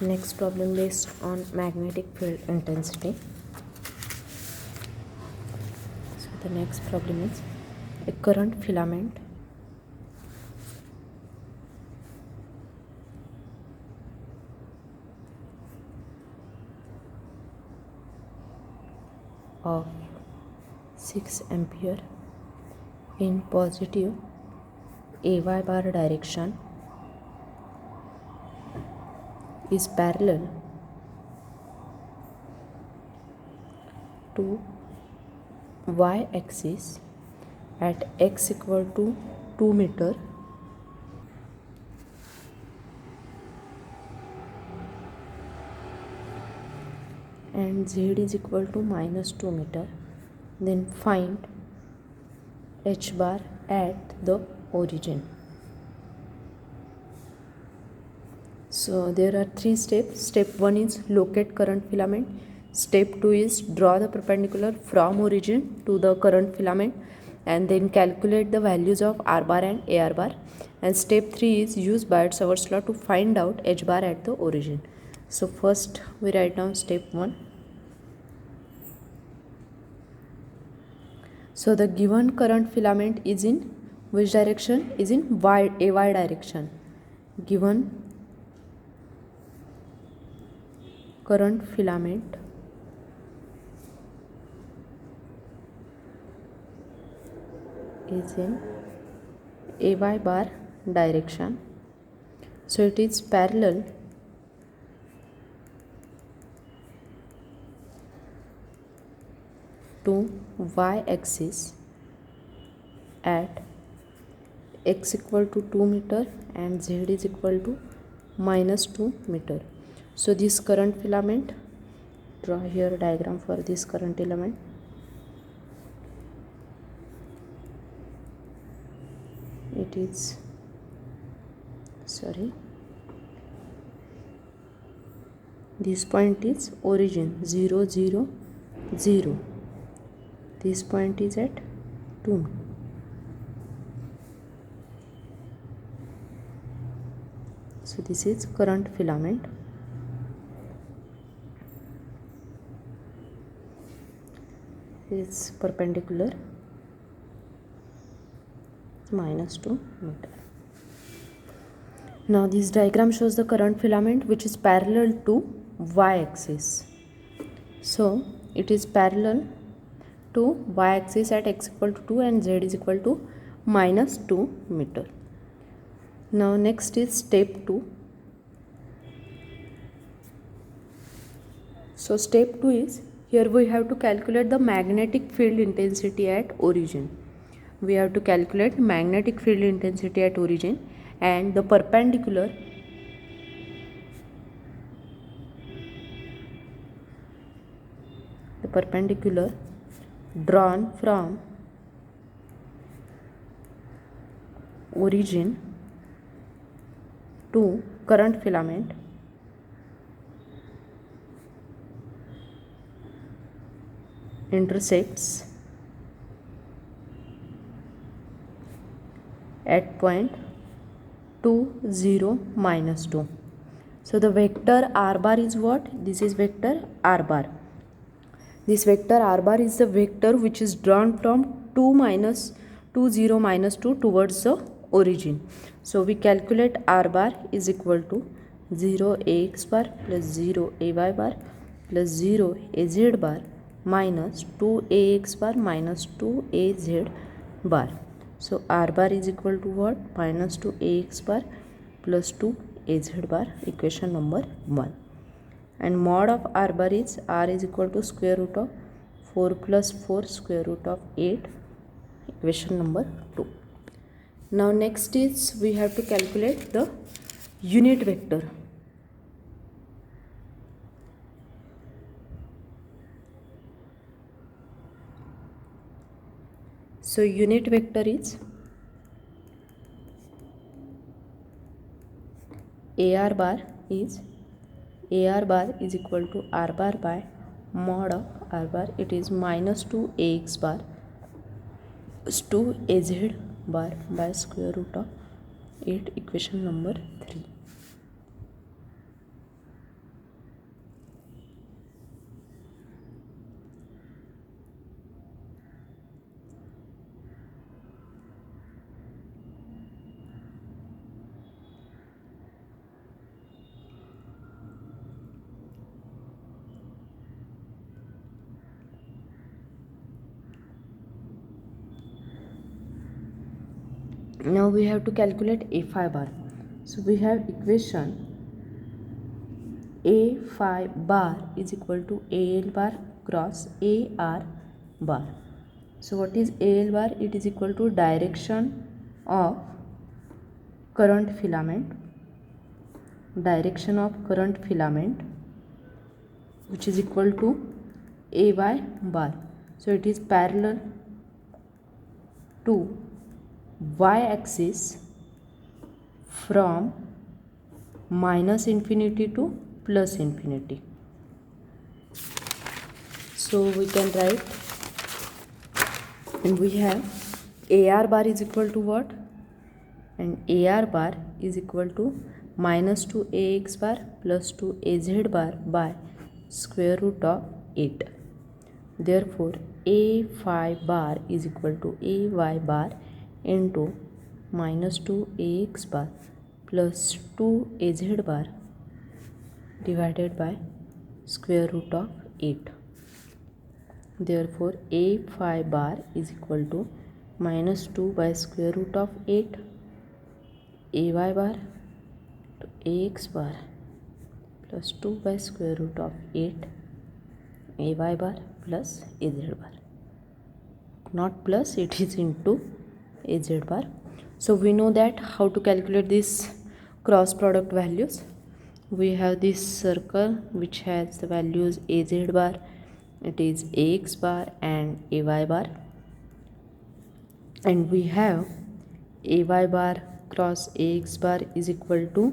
Next problem based on magnetic field intensity. So the next problem is a current filament of 6 ampere in positive AY bar direction is parallel to y axis at x equal to 2 meter and z is equal to minus 2 meter. Then find h bar at the origin. So there are 3 steps. Step 1 is locate current filament. Step 2 is draw the perpendicular from origin to the current filament and then calculate the values of R bar and AR bar. And step 3 is use Biot-Savart law to find out H bar at the origin. So first we write down step 1. So the given current filament is in which direction? Is in AY direction. Given current filament is in AY bar direction. So it is parallel to y axis at x equal to 2 meter and z is equal to minus 2 meter. So this current filament, draw here a diagram for this current element. It is this point is origin 0 0 0. This point is at 2. So this is current filament. Is perpendicular minus 2 meter. Now this diagram shows the current filament which is parallel to y axis. So it is parallel to y axis at x equal to 2 and z is equal to minus 2 meter. Now next is step 2. So step 2 is, here we have to calculate the magnetic field intensity at origin. We have to calculate magnetic field intensity at origin and the perpendicular drawn from origin to current filament intersects at point 2 0 minus 2. So the vector R bar is what? This is vector R bar. This vector R bar is the vector which is drawn from 2 0 minus 2 towards the origin. So we calculate R bar is equal to 0 AX bar plus 0 AY bar plus 0 AZ bar minus 2AX bar minus 2AZ bar. So R bar is equal to what? Minus 2AX bar plus 2AZ bar, equation number 1. And mod of R bar is R is equal to square root of 4 plus 4 square root of 8, equation number 2. Now next is we have to calculate the unit vector. So unit vector is AR bar is equal to R bar by mod of R bar. It is minus 2AX bar is 2AZ bar by square root of 8, equation number 3. Now we have to calculate a phi bar. So we have equation a phi bar is equal to AL bar cross AR bar. So what is AL bar? It is equal to direction of current filament, which is equal to AY bar. So it is parallel to y axis from minus infinity to plus infinity. So we can write, and we have AR bar is equal to what? And AR bar is equal to minus 2 AX bar plus 2 AZ bar by square root of 8. Therefore A phi bar is equal to AY bar into minus 2 AX bar plus 2 AZ bar divided by square root of 8. Therefore A phi bar is equal to minus 2 by square root of 8 AY bar to AX bar plus 2 by square root of 8 AY bar plus AZ bar. Not plus, it is into AZ bar. So we know that how to calculate this cross product values. We have this circle which has the values AZ bar, it is AX bar and AY bar, and we have AY bar cross AX bar is equal to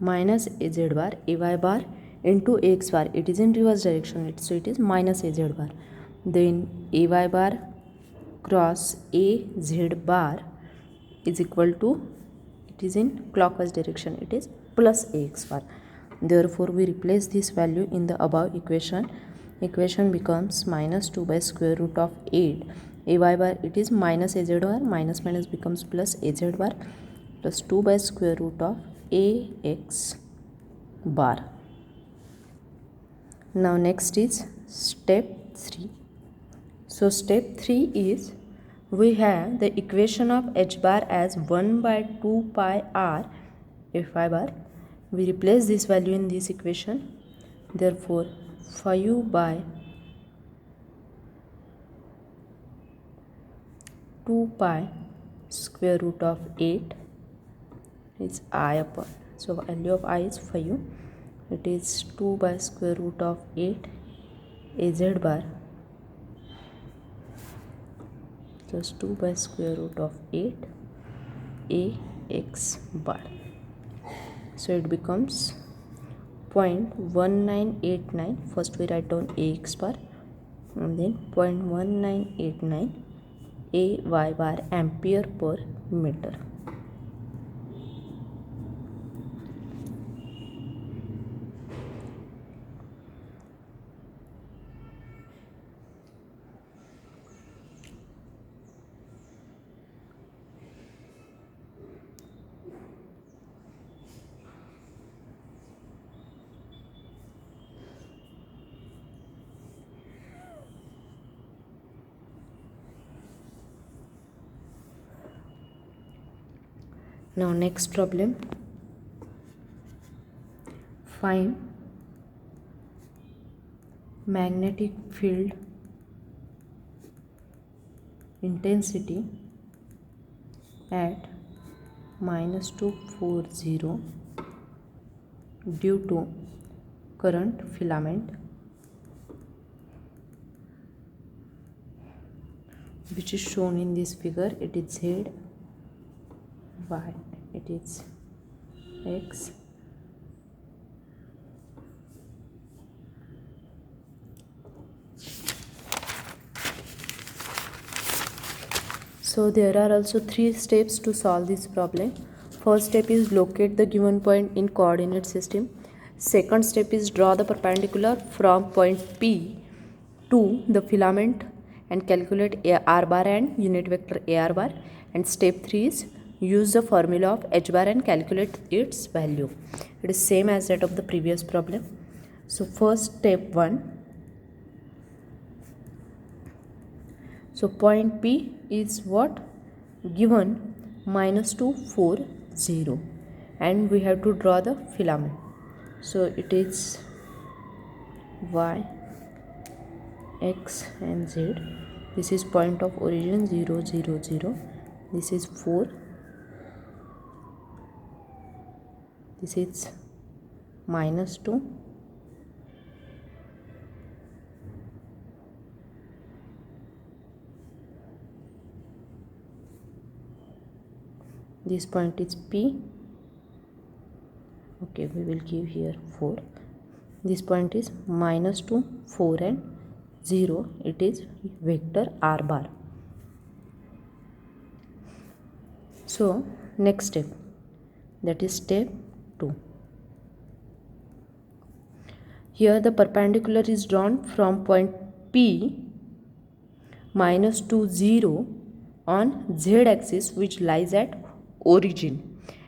minus AZ bar, AY bar into AX bar, it is in reverse direction, so it is minus AZ bar. Then AY bar cross AZ bar is equal to, it is in clockwise direction, it is plus AX bar. Therefore we replace this value in the above equation. Equation becomes minus 2 by square root of 8 AY bar, it is minus AZ bar, minus minus becomes plus AZ bar plus 2 by square root of AX bar. Now next is step 3. So step 3 is, we have the equation of H bar as 1 by 2 pi r A phi bar. We replace this value in this equation. Therefore phi u by 2 pi square root of 8 is I upon, so value of I is phi u, it is 2 by square root of 8 AZ bar plus 2 by square root of 8 AX bar. So it becomes 0.1989. First we write down AX bar and then 0.1989 AY bar ampere per meter. Now next problem, find magnetic field intensity at minus 240 due to current filament which is shown in this figure. It is Z, Y, it is X, so there are also 3 steps to solve this problem. First step is locate the given point in coordinate system. Second step is draw the perpendicular from point P to the filament and calculate R bar and unit vector AR bar. And step 3 is use the formula of H bar and calculate its value. It is same as that of the previous problem. So first step 1. So point P is what? Given -2 4 0, and we have to draw the filament. So it is y, x and z. This is point of origin 0 0 0. This is 4. This is -2. This point is P. Okay, we will give here 4. This point is -2 4 and 0. It is vector r bar. So next step, that is step 2. Here the perpendicular is drawn from point P -2 0 on z axis, which lies at origin,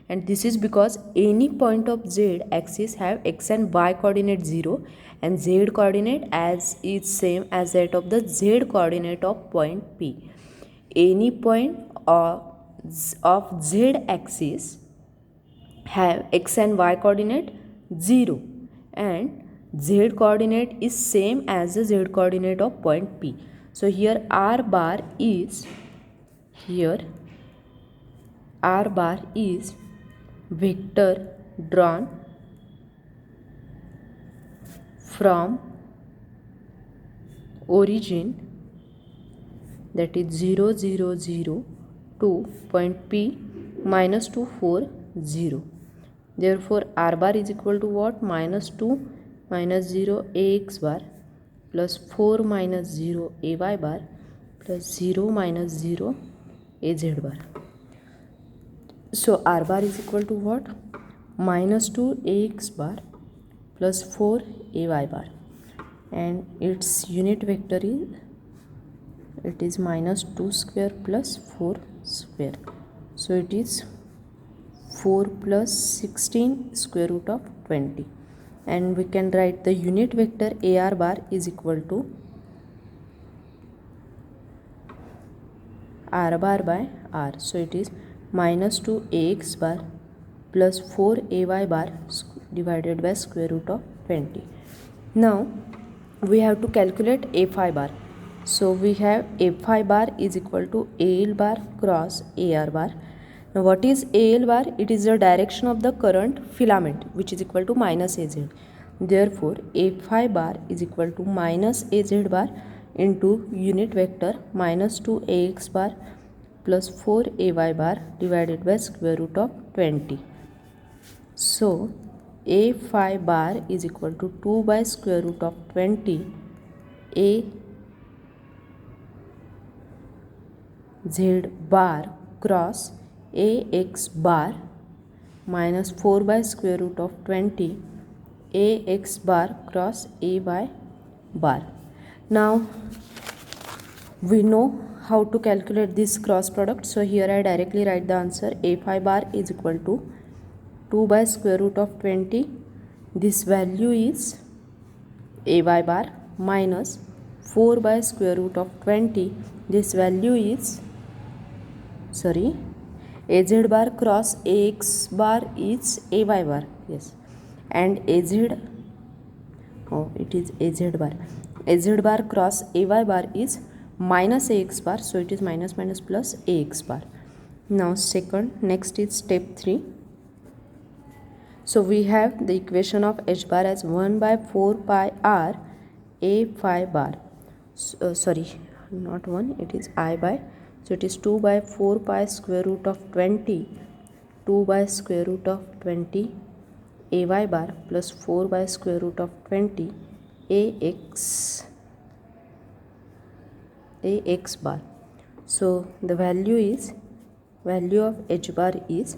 and this is because any point of z axis have x and y coordinate 0 and z coordinate as is same as that of the z coordinate of point P. Any point of z axis have x and y coordinate 0 and z coordinate is same as the z coordinate of point P. So here r bar is vector drawn from origin, that is 0 0 0 to point P -2 4 0. Therefore r bar is equal to what? -2 -0 ax bar plus 4 -0 ay bar plus 0 -0 az bar. So r bar is equal to what? -2 ax bar plus 4 ay bar, and its unit vector is, it is -2 square plus 4 square. So it is 4 plus 16 square root of 20, and we can write the unit vector ar bar is equal to r bar by r. So it is -2 ax bar plus 4 ay bar divided by square root of 20. Now we have to calculate a phi bar. So we have a phi bar is equal to al bar cross ar bar. Now what is al bar? It is the direction of the current filament, which is equal to -az. Therefore a phi bar is equal to -az bar into unit vector -2 ax bar plus 4 ay bar divided by square root of 20. So a phi bar is equal to 2 by square root of 20 a z bar cross ax bar minus 4 by square root of 20 ax bar cross a by bar. Now we know how to calculate this cross product. So here I directly write the answer. A phi bar is equal to 2 by square root of 20. This value is ay bar minus 4 by square root of 20. This value is, az bar cross ax bar is ay bar. Yes, and it is az bar. Az bar cross ay bar is minus ax bar, so it is minus minus plus ax bar. Now next is step 3. So we have the equation of h bar as 1 by 4 pi r a phi bar. Not 1, it is I by, so it is 2 by 4 pi square root of 20, 2 by square root of 20 ay bar plus 4 by square root of 20 ax bar. So the value of h bar is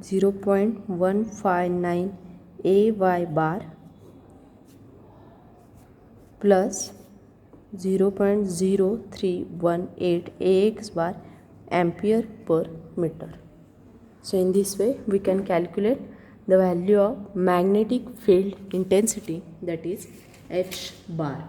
0.159 ay bar plus 0.0318 ax bar ampere per meter. So in this way we can calculate the value of magnetic field intensity, that is h bar.